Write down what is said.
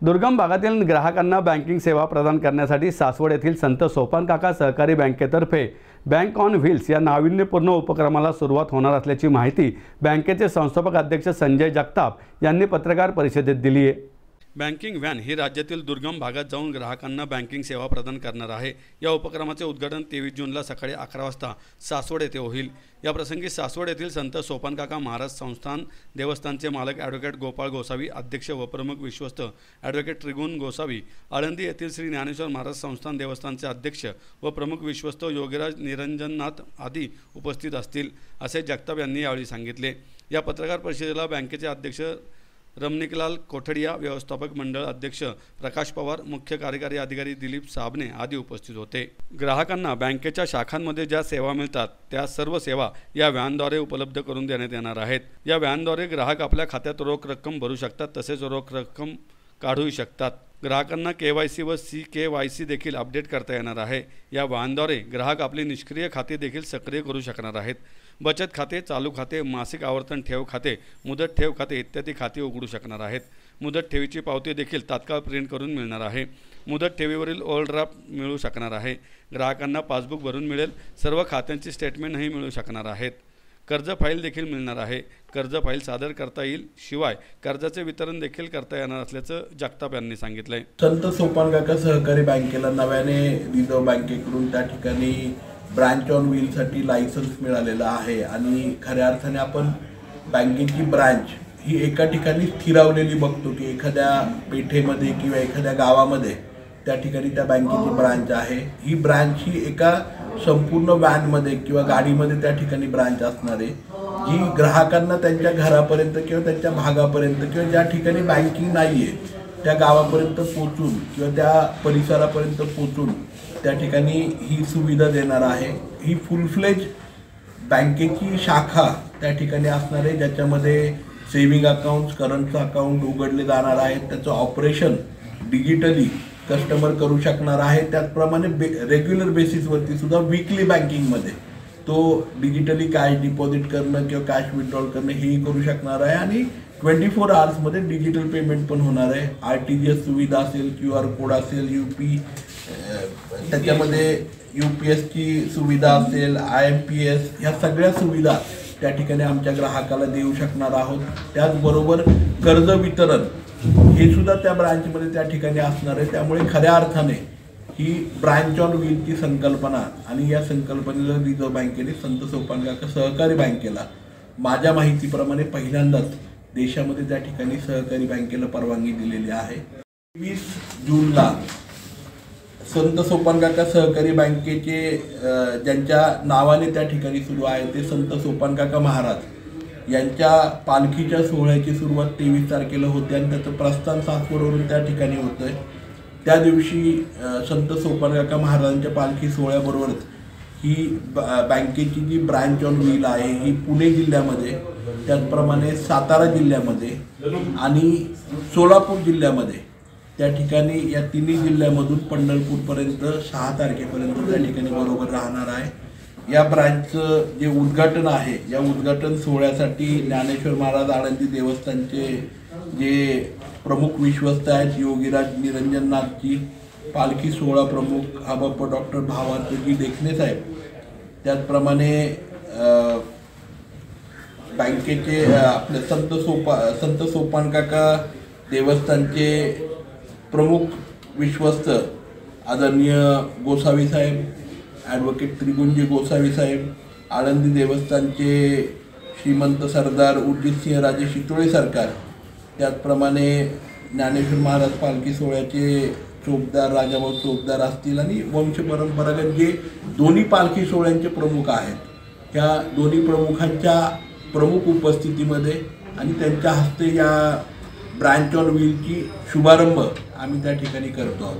दुर्गम भागातील ग्राहकांना बँकिंग सेवा प्रदान करण्यासाठी सासवड येथील संत सोपानकाका सहकारी बँकेतर्फे बँक ऑन व्हील्स या नाविन्यपूर्ण उपक्रमाला सुरुवात होणार असल्याची माहिती बँकेचे संस्थापक अध्यक्ष संजय जगताप यांनी पत्रकार परिषदेत दिली आहे। बँकिंग व्हॅन ही राज्यातील दुर्गम भागात जाऊन ग्राहकांना बँकिंग सेवा प्रदान करणार आहे। या उपक्रमाचे उद्घाटन 23 जूनला सकाळी 11 वाजता सासवड येथे होईल। या प्रसंगी सासवड येथील संत सोपानकाका महाराज संस्थान देवस्थानचे मालक ॲडव्होकेट गोपाळ गोसावी, अध्यक्ष व प्रमुख विश्वस्त ॲडव्होकेट त्रिगुण गोसावी, आळंदी येथील श्री ज्ञानेश्वर महाराज संस्थान देवस्थानचे अध्यक्ष व प्रमुख विश्वस्त योगीराज निरंजननाथ आदी उपस्थित असतील, असे जगताप यांनी यावेळी सांगितले। या पत्रकार परिषदेला बँकेचे अध्यक्ष रमणिकलाल कोठडिया, व्यवस्थापक मंडळ अध्यक्ष प्रकाश पवार, मुख्य कार्यकारी अधिकारी दिलीप साबणे आदी उपस्थित होते। ग्राहकांना बँकेच्या शाखांमध्ये ज्या सेवा मिळतात त्या सर्व सेवा या व्हॅनद्वारे उपलब्ध करून देण्यात येणार आहेत। या व्हॅनद्वारे ग्राहक आपल्या खात्यात रोख रक्कम भरू शकतात, तसेच रोख रक्कम काढूही शकतात। ग्राहकांना KYC व CKYC देखील अपडेट करता येणार आहे। या वाहनद्वारे ग्राहक आपली निष्क्रिय खाते देखील सक्रिय करू शकणार आहेत। बचत खाते, चालू खाते, मासिक आवर्तन ठेव खाते, मुदत ठेव खाते इत्यादी खाते उघडू शकणार आहेत। मुदत ठेवीची पावती देखील तात्काळ प्रिंट करून मिळणार आहे। मुदत ठेवीवरील ओव्हरड्राफ्ट मिळू शकणार आहे। ग्राहकांना पासबुक भरून मिळेल। सर्व खात्यांची स्टेटमेंटही मिळू शकणार आहेत। कर्ज फाईल देखील मिळणार आहे। कर्ज फाईल सादर करता येईल, शिवाय कर्जाचे वितरण देखील करता येणार असल्याचं जगताप यांनी सांगितलंय। संत सोपानकाका सहकारी बँकेला नव्याने रिझर्व्ह बँकेकडून त्या ठिकाणी ब्रांच ऑन व्हील साठी लायसन्स मिळालेला आहे आणि खऱ्या अर्थाने आपण बँकेची ब्रांच ही एका ठिकाणी स्थिरावलेली बघतो की एखाद्या पेठेमध्ये किंवा एखाद्या गावामध्ये त्या ठिकाणी त्या बँकेची ब्रांच आहे। ही ब्रांच ही एका संपूर्ण व्हॅनमध्ये किंवा गाडीमध्ये त्या ठिकाणी ब्रांच असणार आहे, जी ग्राहकांना त्यांच्या घरापर्यंत किंवा त्यांच्या भागापर्यंत किंवा ज्या ठिकाणी बँकिंग नाही आहे त्या गावापर्यंत पोहोचून किंवा त्या परिसरापर्यंत पोहोचून त्या ठिकाणी ही सुविधा देणार आहे। ही फुल फ्लेज बँकेची शाखा त्या ठिकाणी असणार आहे, ज्याच्यामध्ये सेव्हिंग अकाउंट्स, करंट अकाउंट उघडले जाणार आहेत। त्याचं ऑपरेशन डिजिटली कस्टमर करू शकणार आहे। त्याचप्रमाणे रेग्युलर बेसिसवरती सुद्धा वीकली बँकिंगमध्ये तो डिजिटली कॅश डिपॉझिट करणं किंवा कॅश विथड्रॉल करणं हेही करू शकणार आहे आणि 24 आवर्समध्ये डिजिटल पेमेंट पण होणार आहे। RTGS सुविधा असेल, QR कोड असेल, त्याच्यामध्ये UPSची सुविधा असेल, IMPS, ह्या सगळ्या सुविधा त्या ठिकाणी आमच्या ग्राहकाला देऊ शकणार आहोत। त्याचबरोबर कर्ज वितरण हे सुद्धा त्या ब्रांचमध्ये त्या ठिकाणी असणार आहे। त्यामुळे खऱ्या अर्थाने ही ब्रांच ऑन व्हीलची संकल्पना आणि या संकल्पनेला रिझर्व्ह बँकेने संत सोपानकाका सहकारी बँकेला माझ्या माहितीप्रमाणे पहिल्यांदाच देशामध्ये त्या ठिकाणी सहकारी बँकेला परवानगी दिलेली आहे। 23 जूनला संत सोपानकाका सहकारी बँकेचे ज्यांच्या नावाने त्या ठिकाणी सुरू आहे ते संत सोपानकाका महाराज यांच्या पालखीच्या सोहळ्याची सुरुवात 23 तारखेला होते आणि त्याचं प्रस्थान सासवडवरून त्या ठिकाणी होतंय। त्या दिवशी संत सोपानकाका महाराजांच्या पालखी सोहळ्याबरोबरच ही बँकेची जी ब्रांच ऑन व्हील आहे ही पुणे जिल्ह्यामध्ये, त्याचप्रमाणे सातारा जिल्ह्यामध्ये आणि सोलापूर जिल्ह्यामध्ये त्या ठिकाणी या तिन्ही जिल्ह्यामधून पंढरपूरपर्यंत 6 तारखेपर्यंत त्या ठिकाणी बरोबर राहणार आहे। या ब्रांचचं जे उद्घाटन आहे, या उद्घाटन सोहळ्यासाठी ज्ञानेश्वर महाराज आळंदी देवस्थानचे जे प्रमुख विश्वस्त आहेत योगीराज निरंजननाथजी, पालखी सोहळा प्रमुख आबाप्पा डॉक्टर भावार्थजी देखणे साहेब, त्याचप्रमाणे बँकेचे आपले संत सोपानकाका देवस्थानचे प्रमुख विश्वस्त आदरणीय गोसावी साहेब, ॲडव्होकेट त्रिगुणजी गोसावी साहेब, आळंदी देवस्थानचे श्रीमंत सरदार उर्जितसिंह राजे शितोळे सरकार, त्याचप्रमाणे ज्ञानेश्वर महाराज पालखी सोहळ्याचे चोपदार राजाभाऊ चोपदार असतील आणि वंश परंपरागत जे दोन्ही पालखी सोहळ्यांचे प्रमुख आहेत, त्या दोन्ही प्रमुखांच्या प्रमुख उपस्थितीमध्ये आणि त्यांच्या हस्ते या ब्रांच ऑन व्हीलची शुभारंभ आम्ही त्या ठिकाणी करतो आहोत।